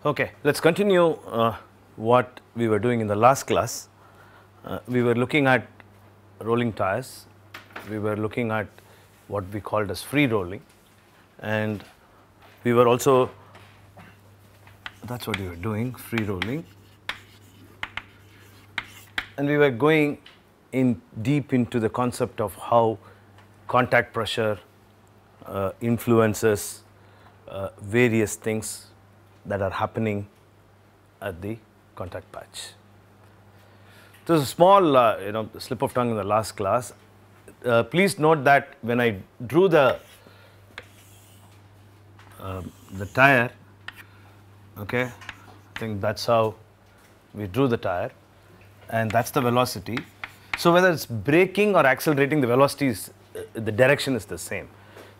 Okay, let's continue what we were doing in the last class. We were looking at rolling tires, we were looking at what we called as free rolling, and we were also, that's what we were doing, free rolling, and we were going in deep into the concept of how contact pressure influences various things that are happening at the contact patch. There was a small slip of tongue in the last class. Please note that when I drew the tire, okay, I think that's how we drew the tire, and that's the velocity. So whether it's braking or accelerating, the velocity is, the direction is the same.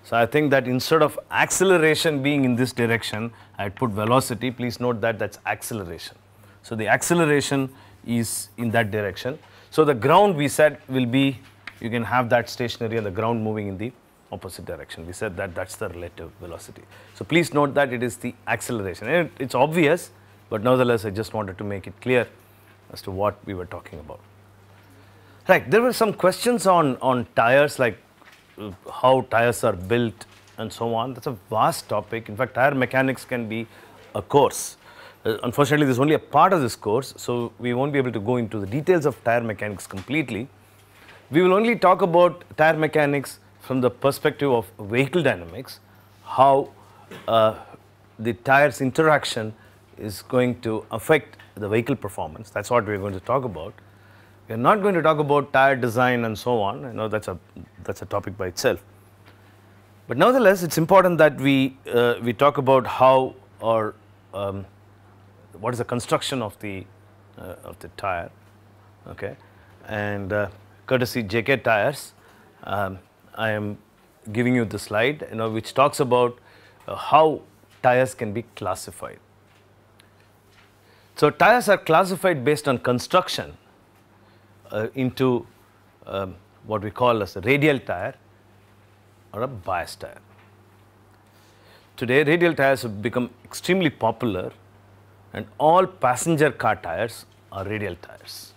So I think that instead of acceleration being in this direction, I put velocity. Please note that that's acceleration. So the acceleration is in that direction. So the ground, we said, will be, you can have that stationary and the ground moving in the opposite direction. We said that that's the relative velocity. So please note that it is the acceleration. And it's obvious, but nevertheless I just wanted to make it clear as to what we were talking about. Right, there were some questions on tires, like how tires are built and so on. That's a vast topic. In fact, tire mechanics can be a course. Unfortunately, this is only a part of this course, so we won't be able to go into the details of tire mechanics completely. We will only talk about tire mechanics from the perspective of vehicle dynamics, how the tires interaction is going to affect the vehicle performance. That's what we're going to talk about. We are not going to talk about tire design and so on. I know that's a topic by itself. But nevertheless, it's important that we talk about how or what is the construction of the tire, okay? And courtesy JK Tires, I am giving you the slide, which talks about how tires can be classified. So tires are classified based on construction into what we call as a radial tire or a bias tire. Today, radial tires have become extremely popular, and all passenger car tires are radial tires.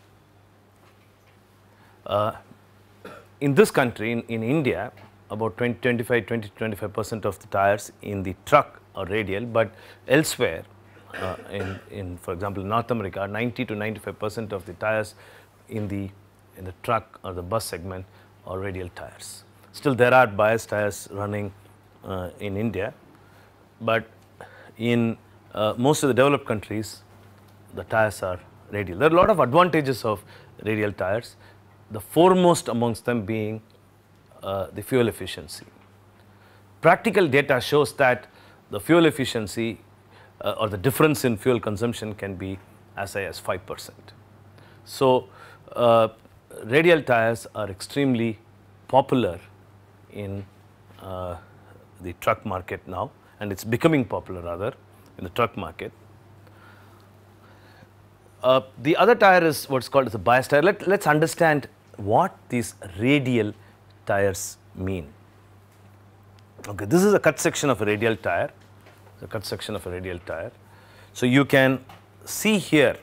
In this country, in India, about 20-25% of the tires in the truck are radial, but elsewhere, for example, North America, 90-95% of the tires in the truck or the bus segment are radial tires. Still, there are bias tires running in India, but in most of the developed countries, the tires are radial. There are a lot of advantages of radial tires, the foremost amongst them being the fuel efficiency. Practical data shows that the fuel efficiency or the difference in fuel consumption can be as high as 5%. So radial tires are extremely popular in the truck market now, and it's becoming popular rather in the truck market. The other tire is what's called as a bias tire. Let's understand what these radial tires mean. Okay, this is a cut section of a radial tire. The cut section of a radial tire. So you can see here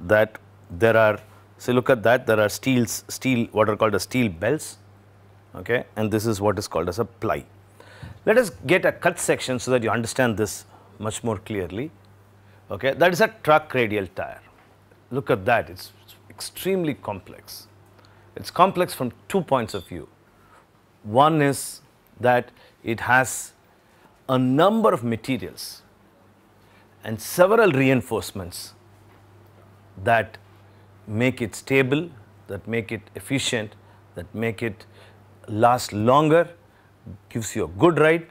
that there are, so look at that, there are steel what are called as steel belts, okay, and this is what is called as a ply. Let us get a cut section so that you understand this much more clearly. Okay, that is a truck radial tire. Look at that, it's extremely complex. It's complex from 2 points of view. One is that it has a number of materials and several reinforcements that make it stable, that make it efficient, that make it last longer, gives you a good ride,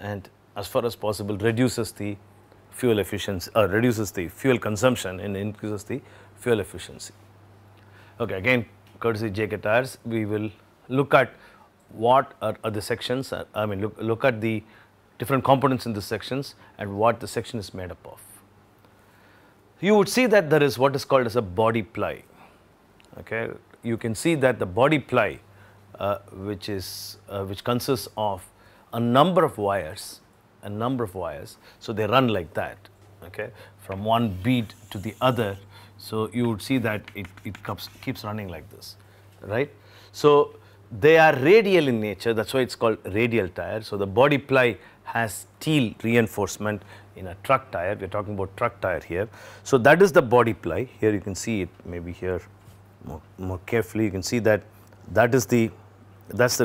and as far as possible reduces the fuel efficiency, reduces the fuel consumption and increases the fuel efficiency. Okay, again, courtesy JK Tires, we will look at what are the sections, look at the different components in the sections and what the section is made up of. You would see that there is what is called as a body ply. Okay, you can see that the body ply, which consists of a number of wires, so they run like that. okay, from one bead to the other. So you would see that it keeps running like this, right? So they are radial in nature, that's why it's called radial tire. So the body ply has steel reinforcement in a truck tire. We're talking about truck tire here. So that is the body ply. Here you can see it, maybe here more carefully. You can see that that's the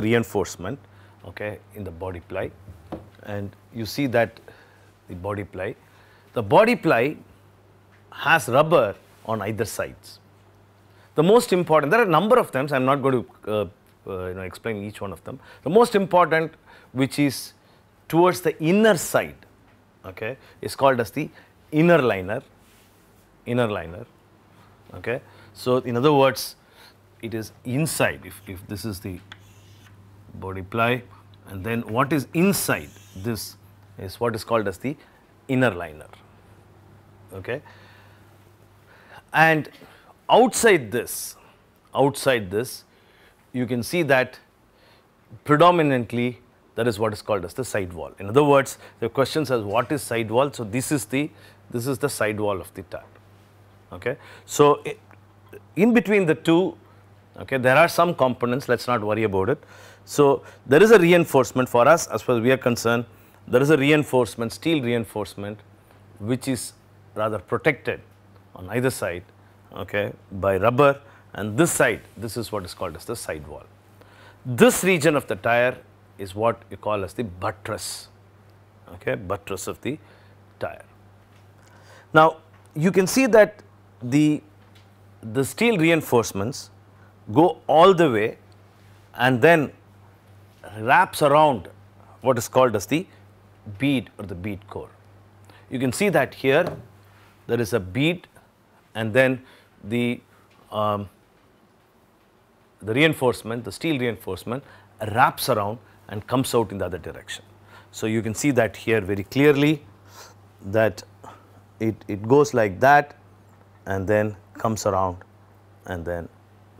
reinforcement, okay, in the body ply, and you see that the body ply. The body ply has rubber on either sides. The most important, there are a number of them, so I'm not going to explain each one of them. The most important, which is towards the inner side, okay, is called as the inner liner. Okay. So in other words, it is inside. If this is the body ply, and then what is inside this is what is called as the inner liner. Okay. And outside this, you can see that predominantly that is what is called as the sidewall. In other words, the question says what is sidewall? So this is the sidewall of the tire. Okay. So in between the two, okay, there are some components. Let's not worry about it. So there is a reinforcement for us as far as we are concerned. There is a reinforcement, steel reinforcement, which is rather protected on either side, okay, by rubber, and this side, this is what is called as the sidewall. This region of the tire is what you call as the buttress, okay, buttress of the tire. Now you can see that the steel reinforcements go all the way and then wraps around what is called as the bead or the bead core. You can see that here there is a bead, and then the reinforcement, the steel reinforcement wraps around and comes out in the other direction. So you can see that here very clearly, that it goes like that and then comes around and then,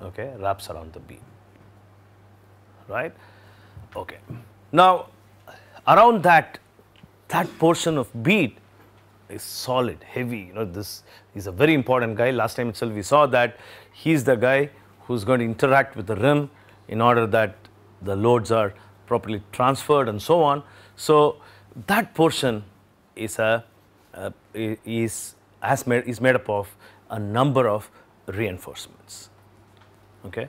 okay, wraps around the bead, right? Okay. Now around that portion of bead is solid, heavy. This is a very important guy. Last time itself we saw that he is the guy who's going to interact with the rim in order that the loads are properly transferred and so on. So that portion is made up of a number of reinforcements. Okay.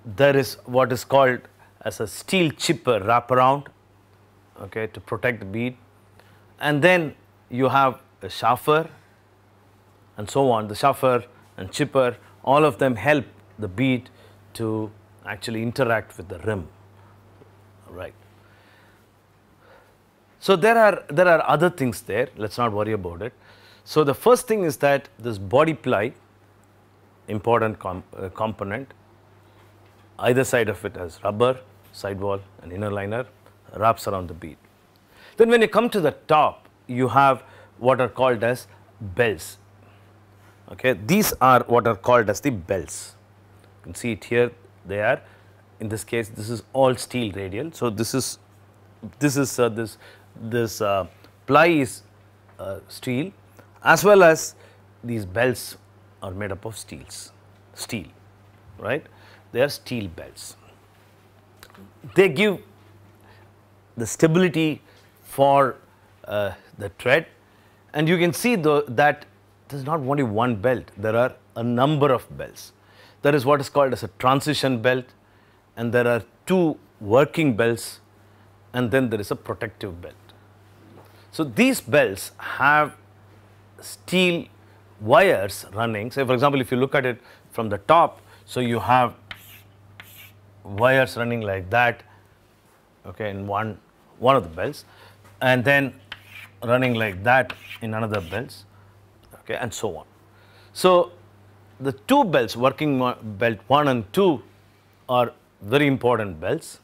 There is what is called as a steel chipper wraparound, okay, to protect the bead, and then you have a chaffer and so on. The chaffer and chipper, all of them help the bead to actually interact with the rim, right. So there are other things there, let's not worry about it. So the first thing is that this body ply, important component, either side of it has rubber, sidewall and inner liner, wraps around the bead. Then when you come to the top, you have what are called as bells. Okay, these are what are called as the bells. You can see it here. They are, in this case, this is all steel radial. So this ply is steel, as well as these bells are made up of steel, right? They are steel bells. They give the stability for the tread, and you can see that there is not only one belt, there are a number of belts. There is what is called as a transition belt, and there are two working belts, and then there is a protective belt. So these belts have steel wires running. Say for example, if you look at it from the top, so you have wires running like that, okay, in one of the belts, and then running like that in another belts, okay, and so on. So the two belts, working belt 1 and 2, are very important belts,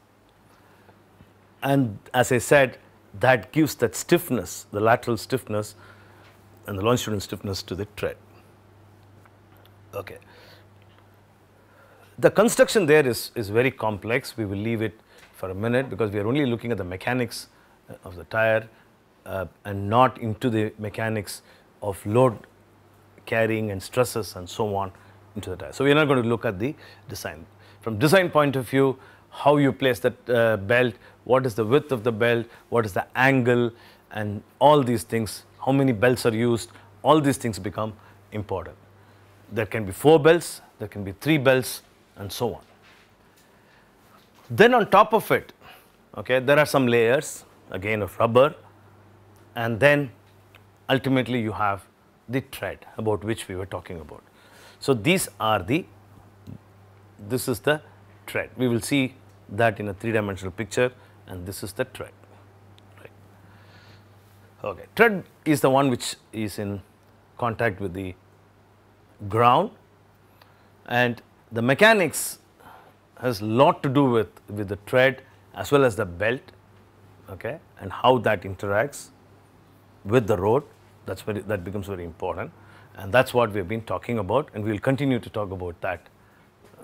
and as I said, that gives that stiffness, the lateral stiffness and the longitudinal stiffness to the tread. Okay. The construction there is very complex. We will leave it for a minute because we are only looking at the mechanics of the tire and not into the mechanics of load carrying and stresses and so on into the tire. So we are not going to look at the design. From design point of view, how you place that belt, what is the width of the belt, what is the angle, and all these things, how many belts are used, all these things become important. There can be 4 belts, there can be 3 belts, and so on. Then on top of it, okay, there are some layers again of rubber, and then ultimately you have the tread about which we were talking about. So these are the, this is the tread. We will see that in a 3-dimensional picture, and this is the tread. Right. Okay. Tread is the one which is in contact with the ground, and the mechanics has a lot to do with the tread as well as the belt, okay, and how that interacts with the road. That becomes very important, and that's what we have been talking about, and we will continue to talk about that,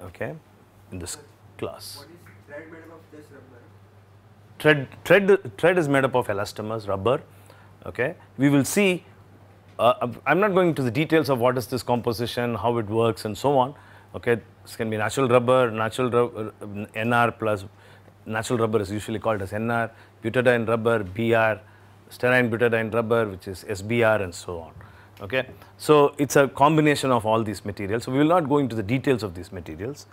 okay, in this class. What is tread made up of this rubber? Tread is made up of elastomers, rubber, okay. We will see, I'm not going into the details of what is this composition, how it works and so on, okay. This can be natural rubber, NR plus, natural rubber is usually called as NR, butadiene rubber, BR, styrene butadiene rubber, which is SBR, and so on, okay. So it's a combination of all these materials. So we will not go into the details of these materials,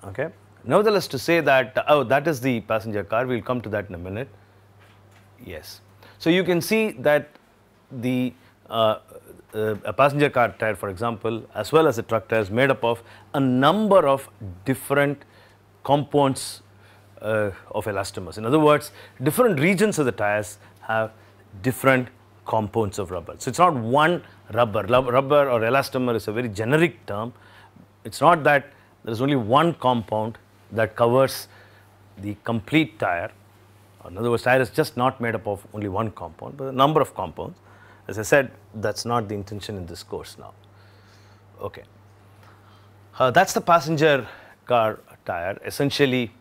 okay. Nevertheless, to say that, oh, that is the passenger car, we will come to that in a minute. Yes. So you can see that the a passenger car tire, for example, as well as a truck tire, is made up of a number of different compounds of elastomers. In other words, different regions of the tires have different compounds of rubber. So it's not one rubber. Rubber or elastomer is a very generic term. It's not that there is only one compound that covers the complete tire. In other words, tire is just not made up of only one compound, but a number of compounds. As I said, that's not the intention in this course now. Okay. That's the passenger car tire. Essentially,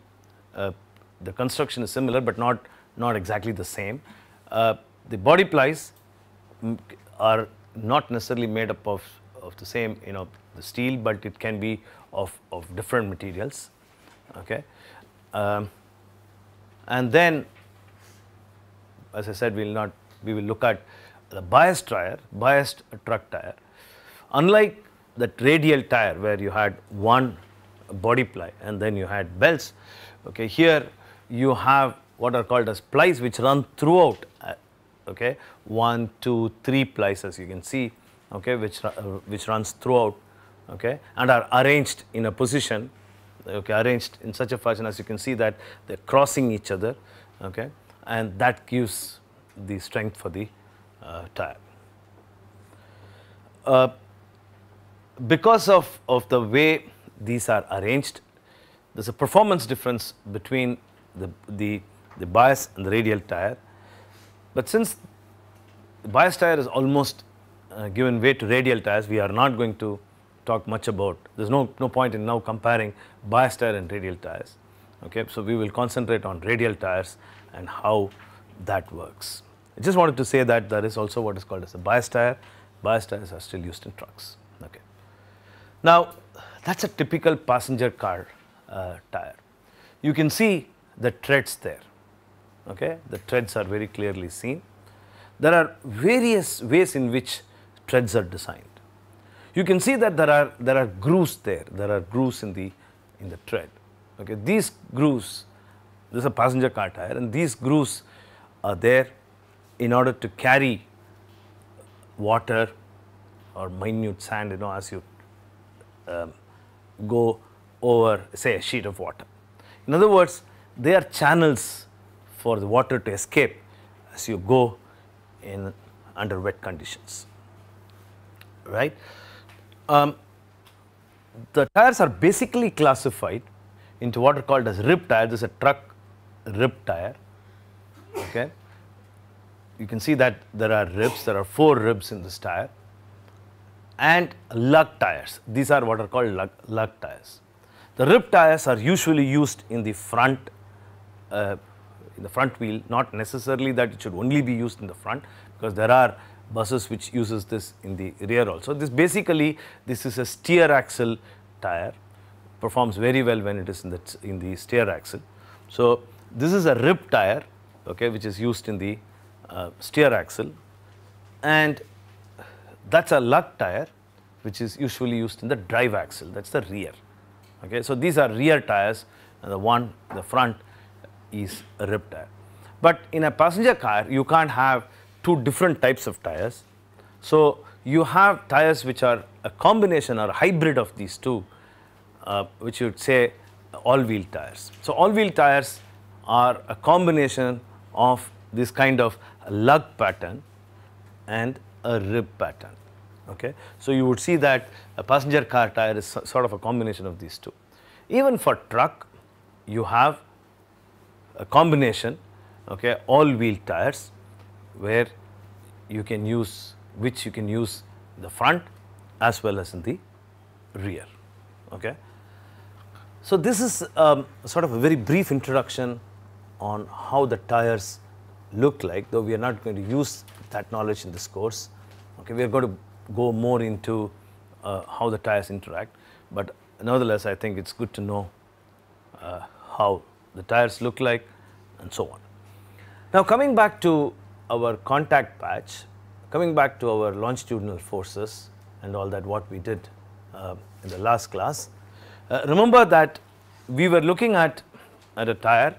the construction is similar, but not exactly the same. The body plies are not necessarily made up of the same, the steel, but it can be of different materials. Okay. And then, as I said, we will look at the biased truck tire. Unlike that radial tire where you had one body ply and then you had belts, okay, here you have what are called as plies which run throughout, okay, 1, 2, 3 plies, as you can see, okay, which runs throughout, okay, and are arranged in a position, okay, arranged in such a fashion as you can see that they're crossing each other, okay, and that gives the strength for the tire. Because of the way these are arranged, there's a performance difference between the bias and the radial tire. But since the bias tire is almost given way to radial tires, we are not going to talk much about. There's no point in now comparing bias tire and radial tires. Okay, so we will concentrate on radial tires and how that works. I just wanted to say that there is also what is called as a bias tire. Bias tires are still used in trucks. Okay. Now, that's a typical passenger car tire. You can see the treads there. Okay, the treads are very clearly seen. There are various ways in which treads are designed. You can see that there are grooves there. There are grooves in the tread. Okay, these grooves, this is a passenger car tire, and these grooves are there in order to carry water or minute sand, as you go over, say, a sheet of water. In other words, they are channels for the water to escape as you go in under wet conditions, right? The tires are basically classified into what are called as rib tires. This is a truck rib tire. Okay, you can see that there are ribs. There are 4 ribs in this tire, and lug tires. These are what are called lug tires. The rib tires are usually used in the front wheel. Not necessarily that it should only be used in the front, because there are buses which uses this in the rear also. This basically, this is a steer axle tire, performs very well when it is in the steer axle. So this is a rib tire, okay, which is used in the steer axle, and that's a lug tire which is usually used in the drive axle, that's the rear. Okay, so these are rear tires, and the front is a rib tire. But in a passenger car, you can't have two different types of tires. So you have tires which are a combination or a hybrid of these two, which you would say all-wheel tires. So all-wheel tires are a combination of this kind of lug pattern and a rib pattern. Okay. So you would see that a passenger car tire is sort of a combination of these two. Even for truck, you have a combination, okay, all-wheel tires, where you can use the front as well as in the rear. Okay. So this is sort of a very brief introduction on how the tires look like, though we are not going to use that knowledge in this course. Okay, we are going to go more into how the tires interact, but nevertheless I think it's good to know how the tires look like and so on. Now coming back to our contact patch, coming back to our longitudinal forces and all that what we did in the last class, remember that we were looking at a tire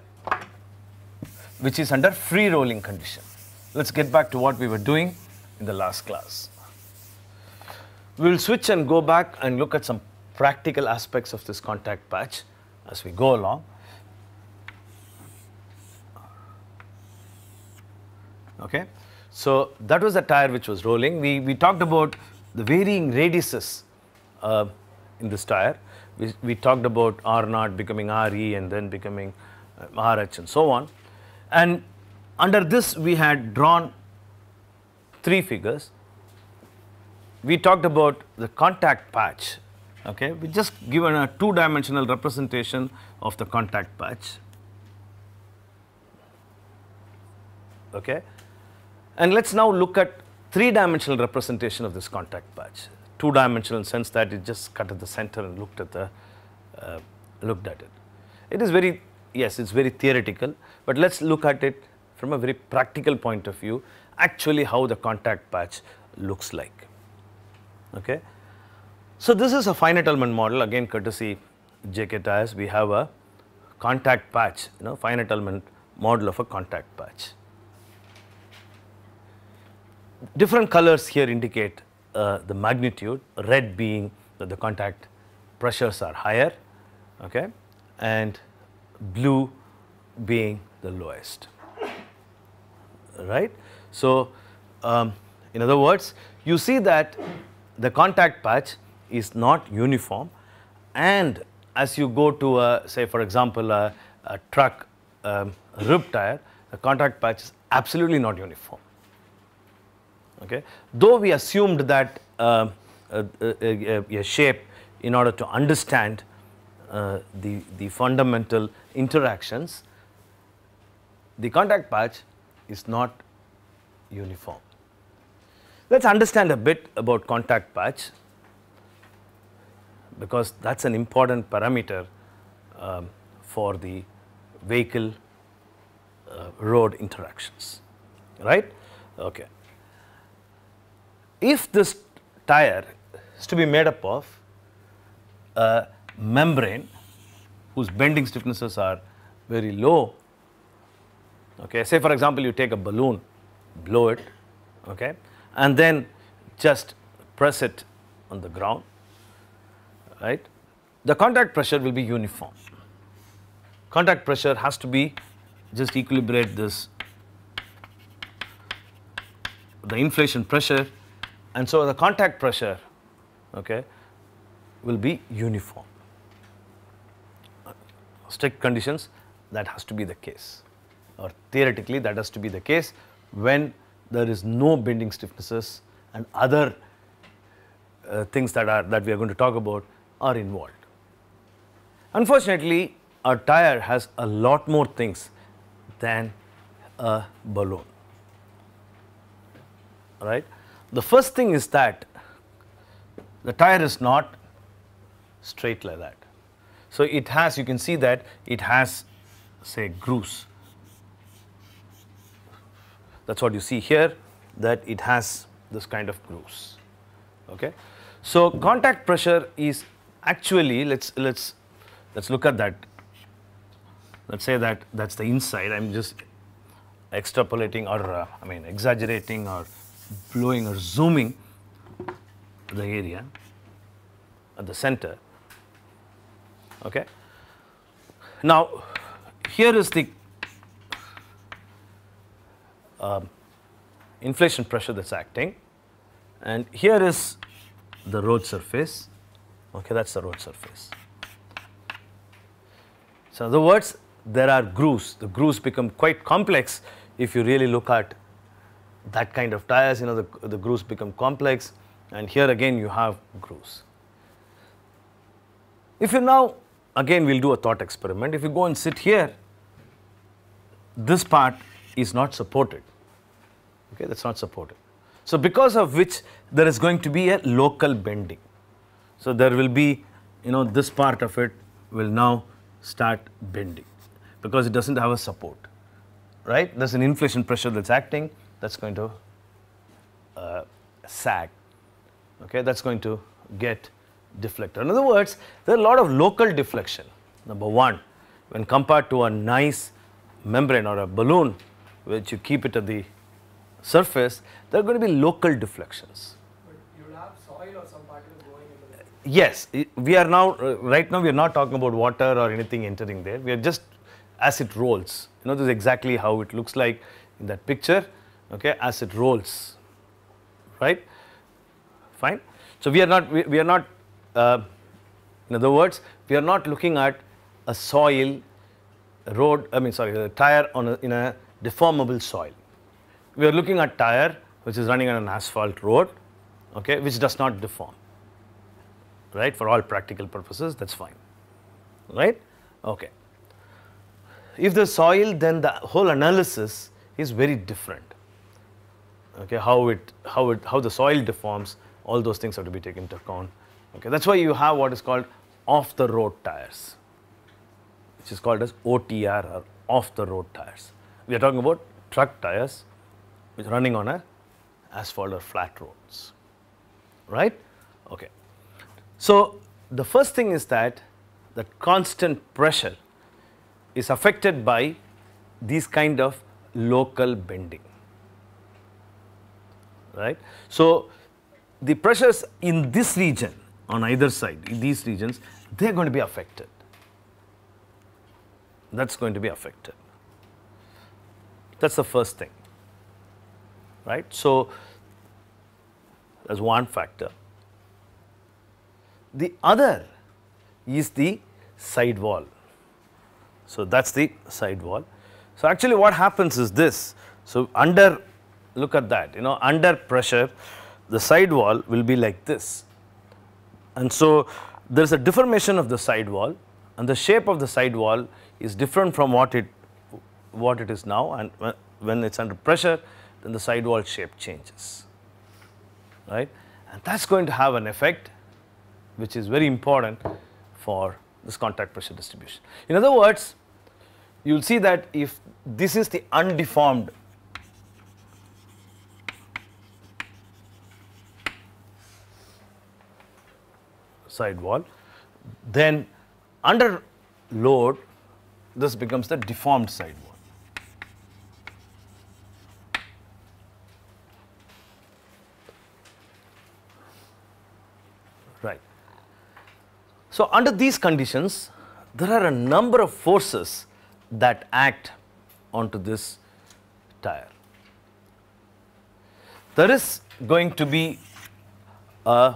which is under free rolling condition. Let's get back to what we were doing in the last class. We will switch and go back and look at some practical aspects of this contact patch as we go along. Okay. So that was the tire which was rolling. We talked about the varying radiuses in this tire. We talked about R0 becoming RE and then becoming RH and so on. And under this we had drawn three figures. We talked about the contact patch. Okay, we just given a two-dimensional representation of the contact patch. Okay, and let's now look at three-dimensional representation of this contact patch. Two-dimensional in the sense that it just cut at the center and looked at it. It is very, yes, it's very theoretical, but let's look at it from a very practical point of view, actually how the contact patch looks like. Okay. So this is a finite element model, again courtesy JK Tires. We have a contact patch, finite element model of a contact patch. Different colors here indicate the magnitude, red being that the contact pressures are higher, okay, and blue being the lowest, right. So in other words, you see that the contact patch is not uniform, and as you go to a, say for example a truck rib tire, the contact patch is absolutely not uniform. Okay. Though we assumed that a shape in order to understand the fundamental interactions, the contact patch is not uniform. Let's understand a bit about contact patch, because that's an important parameter for the vehicle road interactions, right. Okay. If this tire is to be made up of a membrane whose bending stiffnesses are very low, okay, say for example you take a balloon, blow it, okay, and then just press it on the ground, right, the contact pressure will be uniform. Contact pressure has to be just equilibrate this, the inflation pressure, and so the contact pressure, okay, will be uniform. Strict conditions, that has to be the case, or theoretically that has to be the case when there is no bending stiffnesses and other things that we are going to talk about are involved. Unfortunately, a tire has a lot more things than a balloon, right. the first thing is that the tire is not straight like that. So it has, you can see that it has, say, grooves. That's what you see here, that it has this kind of grooves. Okay. So contact pressure is actually, let's look at that. Let's say that that's the inside. I'm just extrapolating or I mean exaggerating or blowing or zooming the area at the center. Okay. Now here is the inflation pressure that's acting, and here is the road surface. Okay, that's the road surface. So in other words, there are grooves. The grooves become quite complex if you really look at that kind of tires. You know, the grooves become complex, and here again you have grooves. If you now, again we'll do a thought experiment. If you go and sit here, this part is not supported. Okay, that's not supported. So because of which there is going to be a local bending. So there will be, you know, this part of it will now start bending because it doesn't have a support, right? There's an inflation pressure that's acting, that's going to sag. Okay, that's going to get deflected. In other words, there are a lot of local deflection. Number one, when compared to a nice membrane or a balloon, which you keep it at the surface, there are going to be local deflections. But you will have soil or some particles going into it. Yes, we are now, right now we are not talking about water or anything entering there. We are just as it rolls. You know, this is exactly how it looks like in that picture, okay, as it rolls, right? Fine. So we are not, in other words, we are not looking at a soil road, a tire on in a deformable soil. We are looking at tire which is running on an asphalt road, okay, which does not deform, right? For all practical purposes, that's fine, right? Okay. If the soil, then the whole analysis is very different. Okay, how the soil deforms, all those things have to be taken into account. Okay, that's why you have what is called off the road tires, which is called as OTR or off the road tires. We are talking about truck tires which are running on a asphalt or flat roads, right? Okay. So the first thing is that the constant pressure is affected by these kind of local bending, right? So the pressures in this region on either side, in these regions, they are going to be affected. That's going to be affected. That's the first thing, right? So that's one factor. The other is the sidewall. So that's the sidewall. So actually what happens is this. So under, look at that, you know, under pressure, the sidewall will be like this. And so there is a deformation of the sidewall, and the shape of the sidewall is different from what it is now, and when it's under pressure, then the sidewall shape changes, right? And that's going to have an effect which is very important for this contact pressure distribution. In other words, you will see that if this is the undeformed sidewall, then under load this becomes the deformed sidewall. Right. So under these conditions, there are a number of forces that act onto this tire. There is going to be a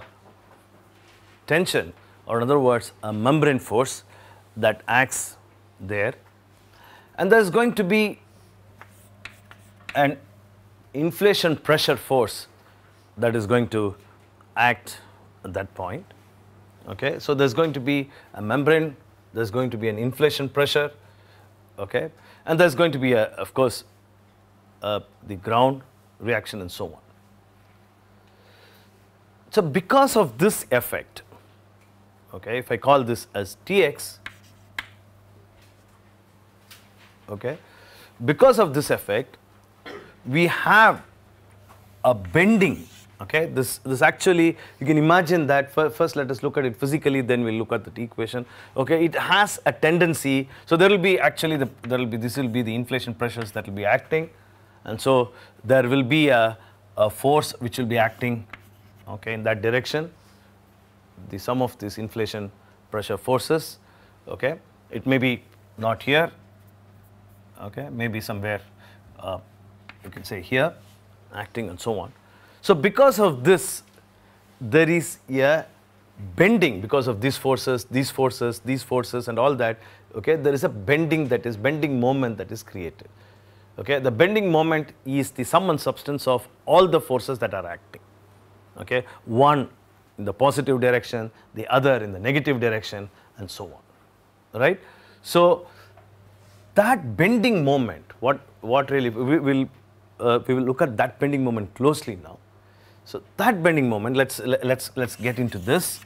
tension, or in other words, a membrane force that acts there, and there is going to be an inflation pressure force that is going to act at that point. Okay, so there's going to be a membrane, there's going to be an inflation pressure, okay, and there's going to be of course the ground reaction and so on. So because of this effect, okay, if I call this as Tx, okay, because of this effect, we have a bending. Okay, this actually, you can imagine that. First let us look at it physically, then we'll look at the equation. Okay, it has a tendency, so there will be actually this will be the inflation pressures that will be acting, and so there will be a force which will be acting, okay, in that direction, the sum of these inflation pressure forces. Okay, it may be not here, okay, maybe somewhere you can say here acting and so on. So because of this, there is a bending because of these forces, these forces, these forces and all that. Okay, there is a bending, that is bending moment that is created. Okay, the bending moment is the sum and substance of all the forces that are acting. Okay, one in the positive direction, the other in the negative direction, and so on. Right. So that bending moment, what really we will look at that bending moment closely now. So that bending moment, let's get into this,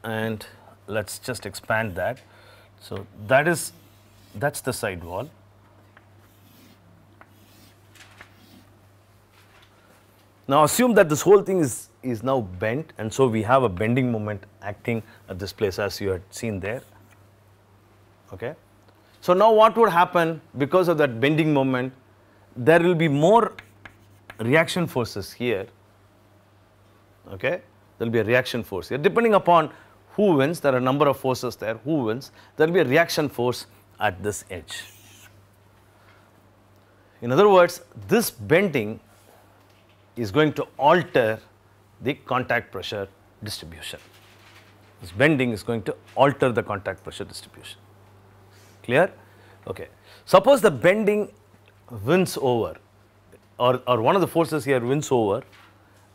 and let's just expand that. So that's the side wall. Now assume that this whole thing is now bent, and so we have a bending moment acting at this place as you had seen there. Okay. So now what would happen because of that bending moment? There will be more reaction forces here. Okay, there will be a reaction force here. Depending upon who wins, there are a number of forces there. Who wins, there will be a reaction force at this edge. In other words, this bending is going to alter the contact pressure distribution. This bending is going to alter the contact pressure distribution. Clear? Okay. Suppose the bending wins over, or one of the forces here wins over,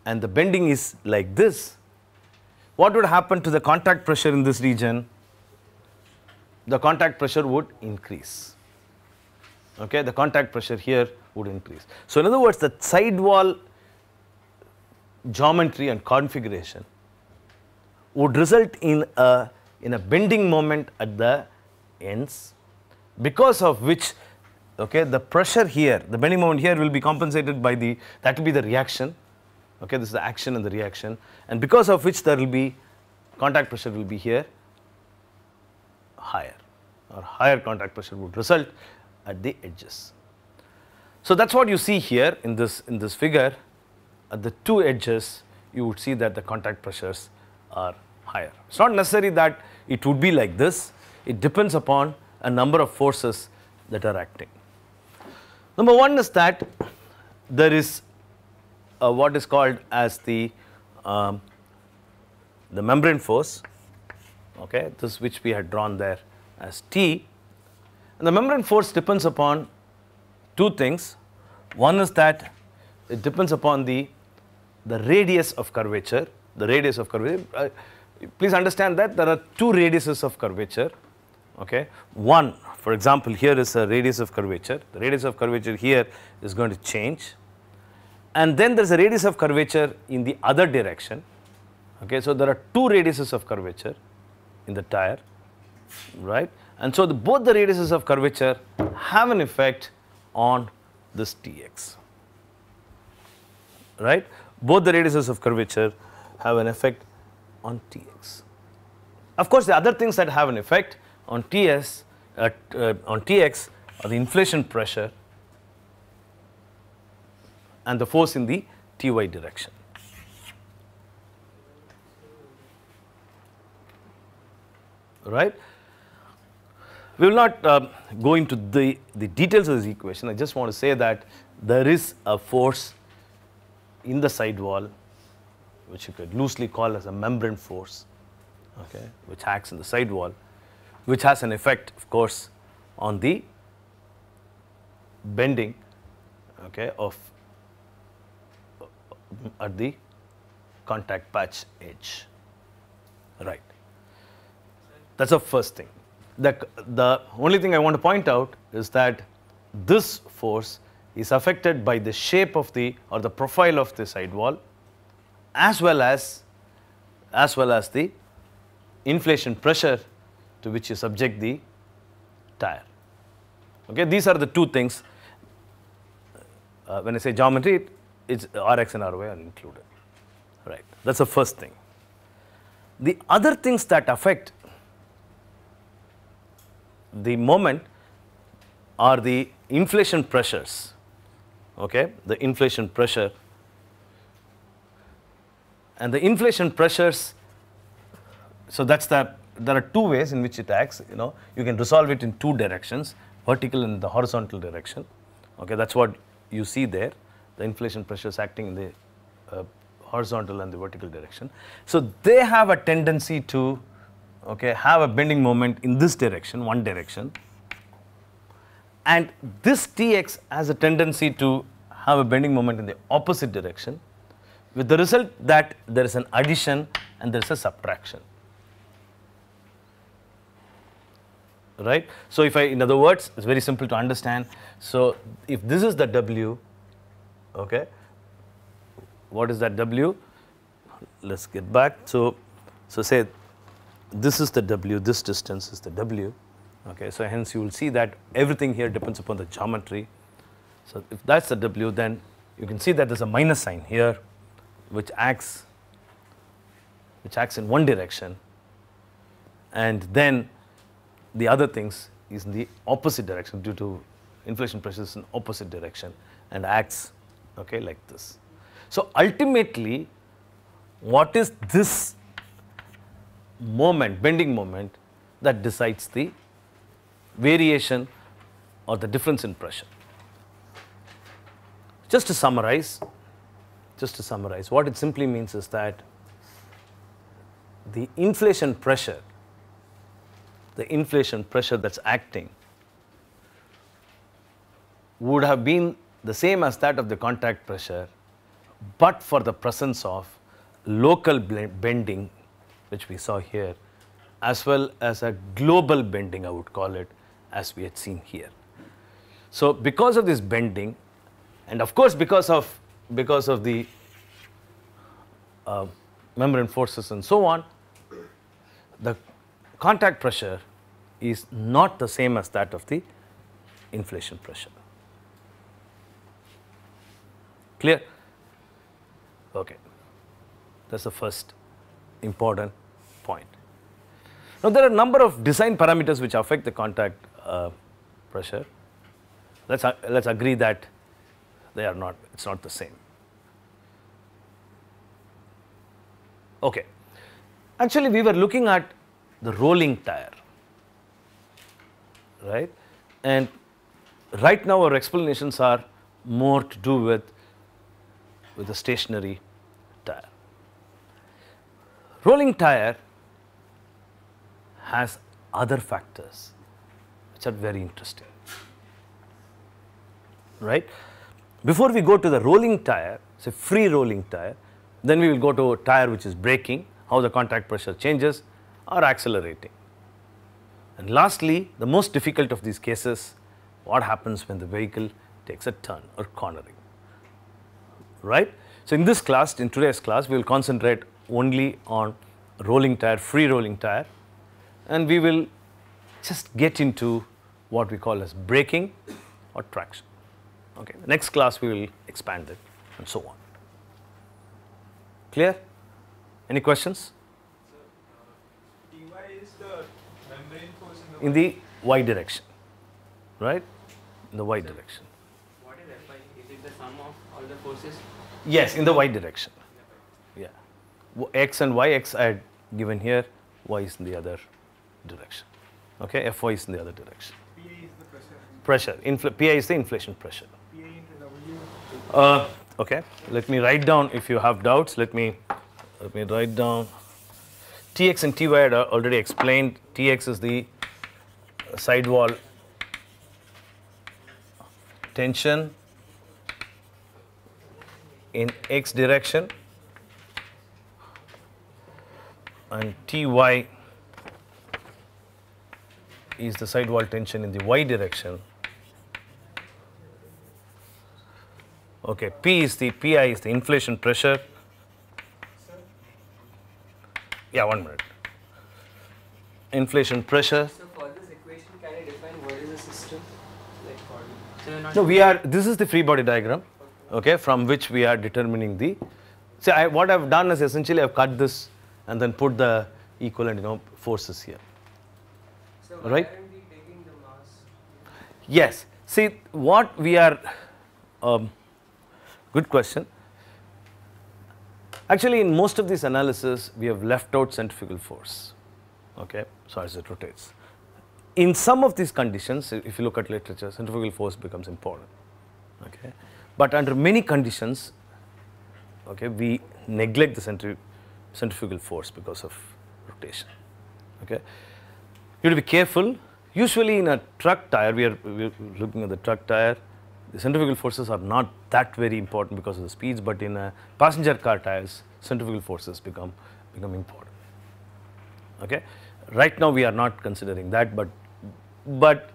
and the bending is like this. What would happen to the contact pressure in this region? The contact pressure would increase. Okay, the contact pressure here would increase. So in other words, the sidewall geometry and configuration would result in a bending moment at the ends, because of which, okay, the pressure here, the bending moment here will be compensated by that will be the reaction. Okay, this is the action and the reaction, and because of which there will be contact pressure will be here higher, or higher contact pressure would result at the edges. So that's what you see here in this figure. At the two edges, you would see that the contact pressures are higher. It's not necessary that it would be like this. It depends upon a number of forces that are acting. Number one is that there is what is called as the membrane force, okay, this which we had drawn there as T. And the membrane force depends upon two things. One is that it depends upon the radius of curvature. The radius of curvature. Please understand that there are two radiuses of curvature. Okay, one, for example, here is a radius of curvature. The radius of curvature here is going to change. And then there is a radius of curvature in the other direction. Okay, so there are two radiuses of curvature in the tire, right? And so both the radiuses of curvature have an effect on this Tx, right? Both the radiuses of curvature have an effect on Tx. Of course, the other things that have an effect on Tx are the inflation pressure and the force in the Ty direction. Right? We will not go into the details of this equation. I just want to say that there is a force in the sidewall, which you could loosely call as a membrane force, okay, which acts in the sidewall, which has an effect, of course, on the bending, okay, at the contact patch edge, right. That's the first thing. The only thing I want to point out is that this force is affected by the shape of the profile of the sidewall, as well as the inflation pressure to which you subject the tire. Okay, these are the two things. When I say geometry, it's Rx and Ry are included. Right, that's the first thing. The other things that affect the moment are the inflation pressures. Okay, the inflation pressure. And the inflation pressures, so that's there are two ways in which it acts. You can resolve it in two directions, vertical and the horizontal direction. Okay, that's what you see there. The inflation pressures acting in the horizontal and the vertical direction. So they have a tendency to have a bending moment in this direction, one direction. And this Tx has a tendency to have a bending moment in the opposite direction, with the result that there is an addition and there is a subtraction. Right? So if in other words, it's very simple to understand. So if this is the W, okay, what is that W? Let's get back. So say this is the W, this distance is the W. Okay, so hence you will see that everything here depends upon the geometry. So if that's the W, then you can see that there's a minus sign here, which acts in one direction, and then the other things is in the opposite direction due to inflation pressures in opposite direction and acts like this. So ultimately, what is this moment, bending moment, that decides the variation or the difference in pressure? Just to summarize, what it simply means is that the inflation pressure that's acting would have been the same as that of the contact pressure, but for the presence of local bending, which we saw here, as well as a global bending, I would call it, as we had seen here. So because of this bending, and of course because of the membrane forces and so on, the contact pressure is not the same as that of the inflation pressure. Clear? Okay. That's the first important point. Now there are a number of design parameters which affect the contact pressure. Let's agree that it's not the same. Okay. Actually, we were looking at the rolling tire, right? And right now our explanations are more to do with the stationary tire. Rolling tire has other factors which are very interesting, right? Before we go to the rolling tire, say free rolling tire, then we will go to a tire which is braking, how the contact pressure changes, or accelerating. And lastly, the most difficult of these cases, what happens when the vehicle takes a turn or cornering, right? So in this class, in today's class, we will concentrate only on rolling tire, free rolling tire, and we will just get into what we call as braking or traction. Okay, the next class we will expand it and so on. Clear? Any questions? Ty is the membrane force In the y direction, right? In the y direction. What is Fy? Is it the sum of all the forces? Yes, in the y direction. Yeah. X and y, x I had given here, y is in the other direction. Okay, Fy is in the other direction. PA is the pressure. Pressure. PI is the inflation pressure. PA into W. Okay, let me write down if you have doubts. Let me write down. Tx and Ty I had already explained. Tx is the sidewall tension in x direction, and Ty is the sidewall tension in the y direction. Okay, PI is the inflation pressure Yeah, 1 minute. Inflation pressure. So for this equation, can I define what is a system? Like for so you're not No, this is the free body diagram, okay, from which we are determining the, see, what I've done is essentially I've cut this and then put the equivalent, forces here. So Right. why aren't we taking the mass? Yes. See, what we are, good question. Actually, in most of these analysis, we have left out centrifugal force, okay, so as it rotates. In some of these conditions, if you look at literature, centrifugal force becomes important, okay. But under many conditions, okay, we neglect the centrifugal force because of rotation, okay. You have to be careful. Usually in a truck tire, we're looking at the truck tire, the centrifugal forces are not that very important because of the speeds, but in a passenger car tires, centrifugal forces become important. Okay, right now we are not considering that, but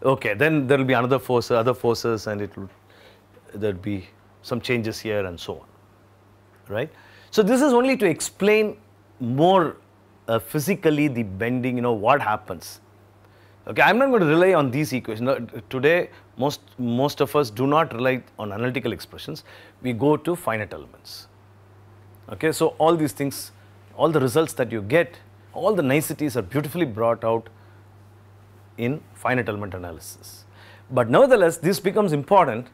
okay, then there will be another force, other forces, and there'll be some changes here and so on, right? So this is only to explain more physically the bending, what happens. Okay, I'm not going to rely on these equations. No, today, most of us do not rely on analytical expressions. We go to finite elements. Okay, so all these things, all the results that you get, all the niceties are beautifully brought out in finite element analysis. But nevertheless, this becomes important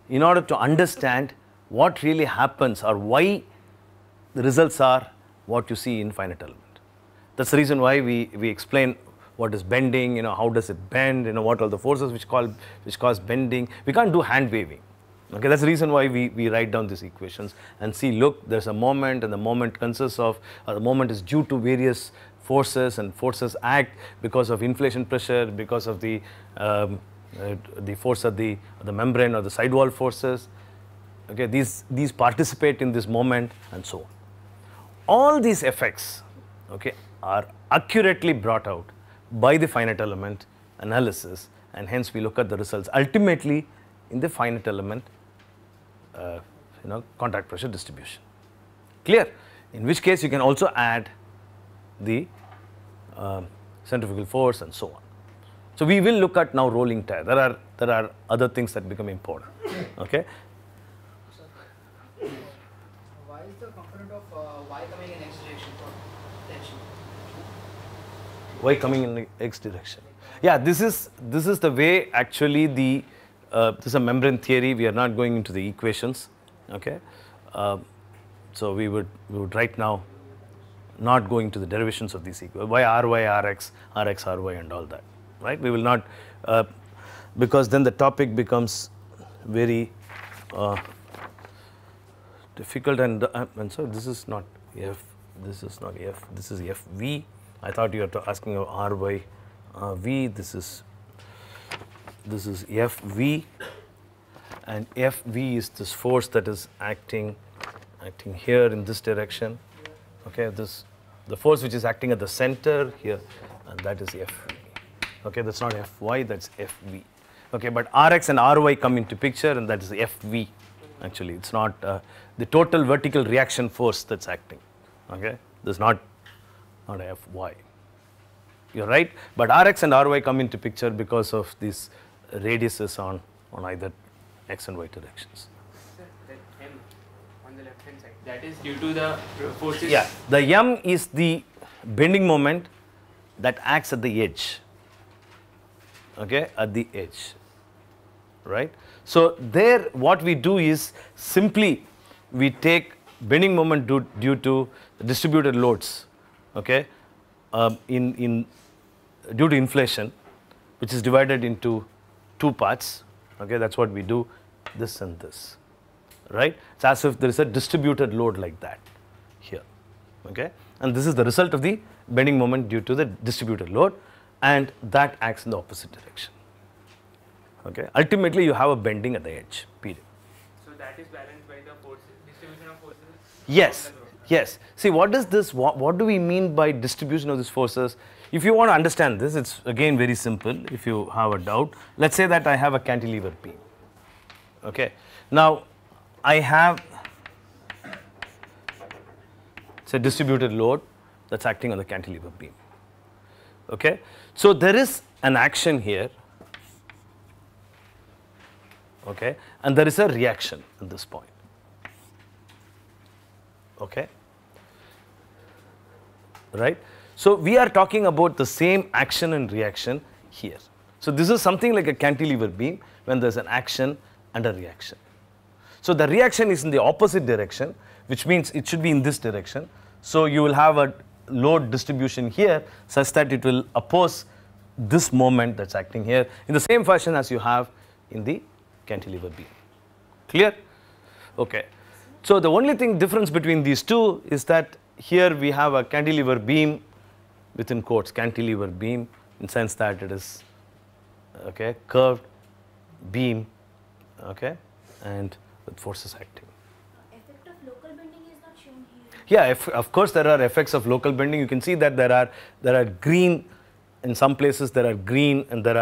in order to understand what really happens or why the results are what you see in finite element. That's the reason why we explain what is bending, how does it bend, what are the forces which cause bending. We can't do hand waving. Okay, that's the reason why we write down these equations and see, look, there's a moment, and the moment consists of, the moment is due to various forces, and forces act because of inflation pressure, because of the force of the membrane or the sidewall forces. Okay, these participate in this moment and so on. All these effects, okay, are accurately brought out by the finite element analysis, and hence we look at the results ultimately in the finite element contact pressure distribution. Clear? In which case you can also add the centrifugal force and so on. So we will look at now rolling tire. There are other things that become important. Okay. Why is the component of y coming in x direction for tension? Y coming in the x direction? Yeah, this is the way actually this is a membrane theory. We are not going into the equations. Okay. So we would right now not go into the derivations of these equations. Why Ry, Rx, Rx, Ry, and all that. Right? We will not, because then the topic becomes very difficult, and so this is not F, this is not F, this is Fv. I thought you were asking about Ry, V. This is Fv, and Fv is this force that is acting here in this direction. Okay, the force which is acting at the center here, and that is Fv. Okay, that's not Fy, that's Fv. Okay, but Rx and Ry come into picture, and that is Fv. Actually, it's not the total vertical reaction force that's acting. Okay, this is not Fy. You're right, but Rx and Ry come into picture because of these radiuses on either x and y directions. Sir, that M on the left hand side, that is due to the forces. Yeah, the M is the bending moment that acts at the edge. Okay, at the edge, right? So there, what we do is simply we take bending moment due to distributed loads. Okay, due to inflation, which is divided into two parts. Okay, that's what we do, this and this, right? It's as if there is a distributed load like that here. Okay, and this is the result of the bending moment due to the distributed load, and that acts in the opposite direction. Okay, ultimately you have a bending at the edge, period. So that is balanced by the forces, distribution of forces. Yes, on the road. yes. See, what is this? What do we mean by distribution of these forces? If you want to understand this, it's again very simple. If you have a doubt, let's say that I have a cantilever beam. Okay, now I have, it's a distributed load, that's acting on the cantilever beam. Okay? So there is an action here, okay, and there is a reaction at this point. Okay? Right? So we are talking about the same action and reaction here. So this is something like a cantilever beam when there's an action and a reaction. So the reaction is in the opposite direction, which means it should be in this direction. So you will have a load distribution here such that it will oppose this moment that's acting here in the same fashion as you have in the cantilever beam. Clear? Okay. So the only thing difference between these two is that here we have a cantilever beam within quotes, cantilever beam, in sense that it is, okay, curved beam, okay, and with forces acting. Effect of local bending is not shown here. Yeah, of course there are effects of local bending. You can see that there are green in some places, there are green, and there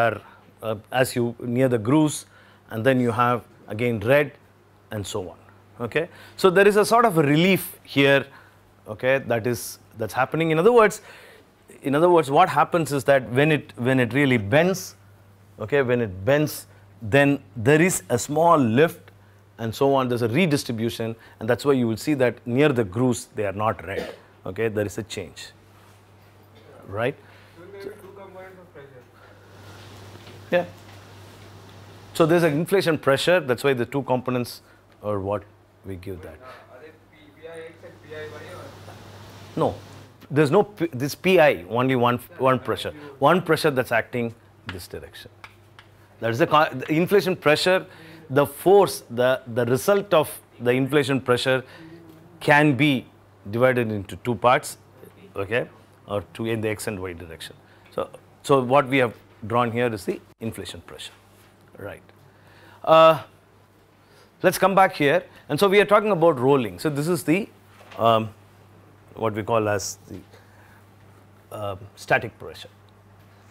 are as you near the grooves, and then you have again red and so on. Okay, so there is a sort of a relief here, okay, that's happening. In other words, what happens is that when it really bends, okay, when it bends, then there is a small lift and so on. There's a redistribution, and that's why you will see that near the grooves they are not red. Okay, there is a change, right? So there are two components of pressure. Yeah. So there's an inflation pressure. That's why the two components are what we give that. Are they PIX and PIY or? No, there's no this PI, only one pressure. One pressure that's acting this direction. That is the inflation pressure. The force, the result of the inflation pressure can be divided into two parts, okay, or two in the x and y direction. So what we have drawn here is the inflation pressure, right? Let's come back here, and so we are talking about rolling. So this is the what we call as the static pressure.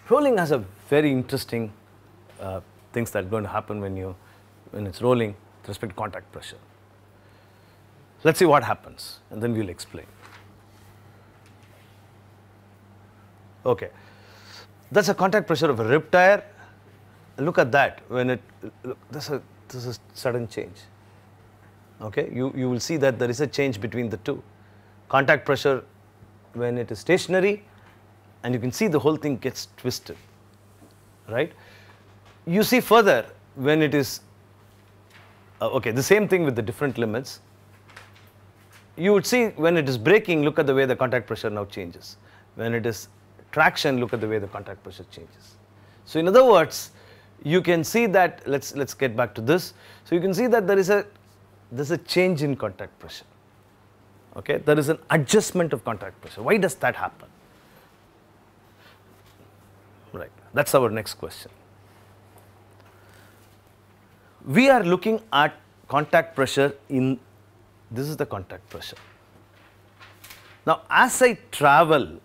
Rolling has a very interesting things that are going to happen when it's rolling with respect to contact pressure. Let's see what happens, and then we'll explain. Okay, that's a contact pressure of a rib tire. Look at that. When this is a sudden change. Okay, you will see that there is a change between the two. Contact pressure when it is stationary, and you can see the whole thing gets twisted, right? You see further when it is okay, the same thing with the different limits. You would see when it is braking, look at the way the contact pressure now changes. When it is traction, look at the way the contact pressure changes. So in other words, you can see that, let's get back to this. So you can see that there's a change in contact pressure. Okay, there is an adjustment of contact pressure. Why does that happen? Right, that's our next question. We are looking at contact pressure in, this is the contact pressure. Now as I travel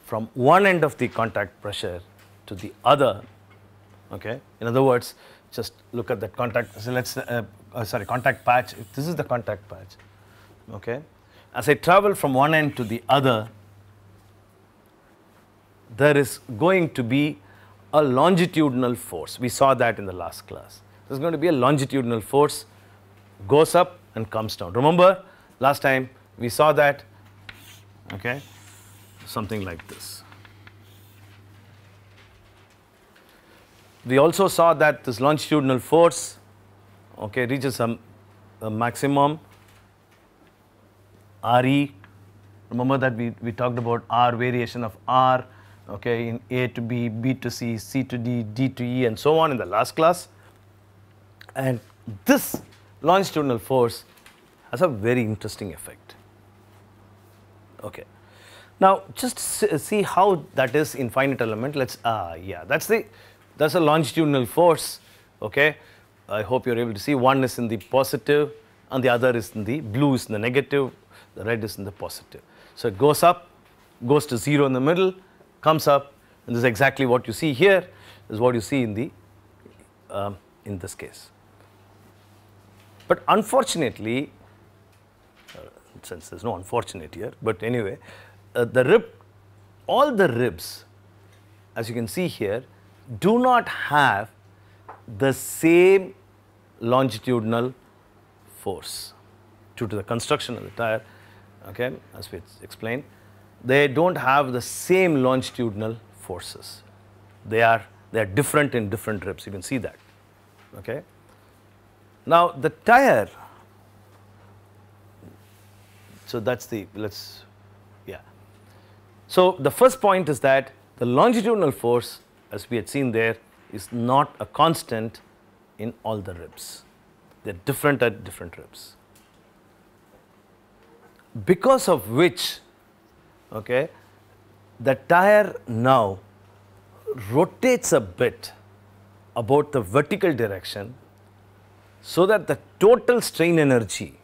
from one end of the contact pressure to the other, okay, in other words, just look at that contact, so let's, contact patch, this is the contact patch, okay. As I travel from one end to the other, there is going to be a longitudinal force. We saw that in the last class. There's going to be a longitudinal force, goes up and comes down. Remember, last time we saw that, okay, something like this. We also saw that this longitudinal force, okay, reaches a maximum RE. Remember that we talked about R, variation of R, okay, in A to B, B to C, C to D, D to E, and so on in the last class. And this longitudinal force has a very interesting effect. Okay. Now just see how that is in finite element. Let's yeah, that's a longitudinal force. Okay, I hope you're able to see. One is in the positive, and the other is in the blue is in the negative. The red is in the positive. So it goes up, goes to 0 in the middle, comes up, and this is exactly what you see here. This is what you see in the in this case. But unfortunately, sense, there is no unfortunate here, but anyway, all the ribs, as you can see here, do not have the same longitudinal force due to the construction of the tire, okay, as we explained. They don't have the same longitudinal forces. They are different in different ribs. You can see that, okay. Now the tire, so that's the, so the first point is that the longitudinal force, as we had seen there, is not a constant in all the ribs. They are different at different ribs. Because of which, okay, the tire now rotates a bit about the vertical direction, so that the total strain energy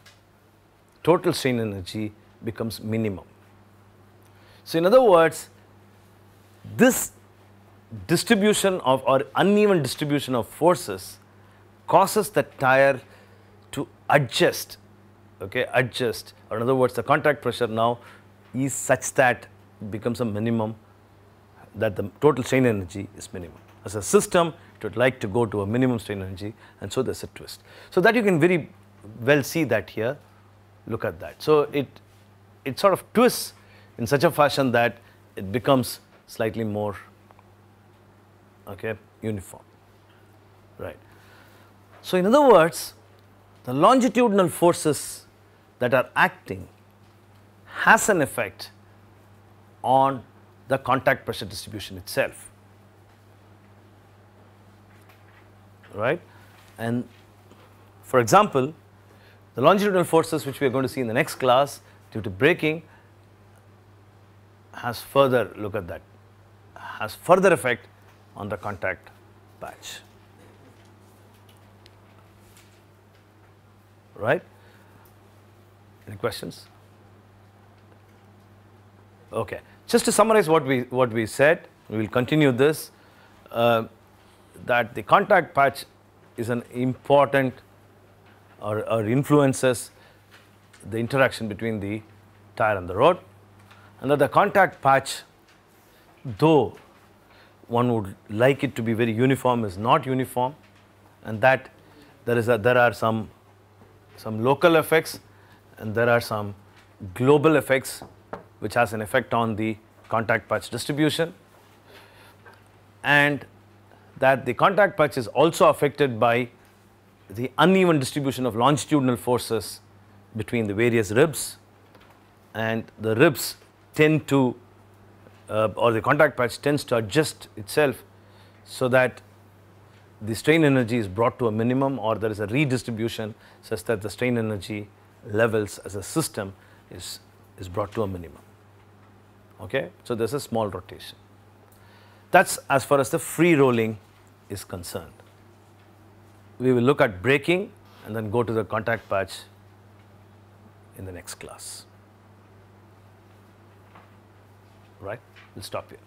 becomes minimum. So in other words, this distribution of, or uneven distribution of forces causes the tire to adjust, okay, or in other words, the contact pressure now is such that it becomes a minimum, that the total strain energy is minimum. As a system, it would like to go to a minimum strain energy, and so there's a twist. So that you can very well see that here. Look at that. So it sort of twists in such a fashion that it becomes slightly more, okay, uniform, right. So in other words, the longitudinal forces that are acting has an effect on the contact pressure distribution itself, right. And for example, the longitudinal forces which we are going to see in the next class due to braking has further, look at that, has further effect on the contact patch, right. Any questions? Okay. Just to summarize what we said, we will continue this, that the contact patch is an important, or influences the interaction between the tire and the road, and that the contact patch, though one would like it to be very uniform, is not uniform, and that there are some local effects and there are some global effects which has an effect on the contact patch distribution, and that the contact patch is also affected by the uneven distribution of longitudinal forces between the various ribs, and the ribs tend to, or the contact patch tends to adjust itself so that the strain energy is brought to a minimum, or there is a redistribution such that the strain energy levels as a system is brought to a minimum, okay. So there's a small rotation. That's as far as the free rolling is concerned. We will look at braking and then go to the contact patch in the next class, right. We'll stop here.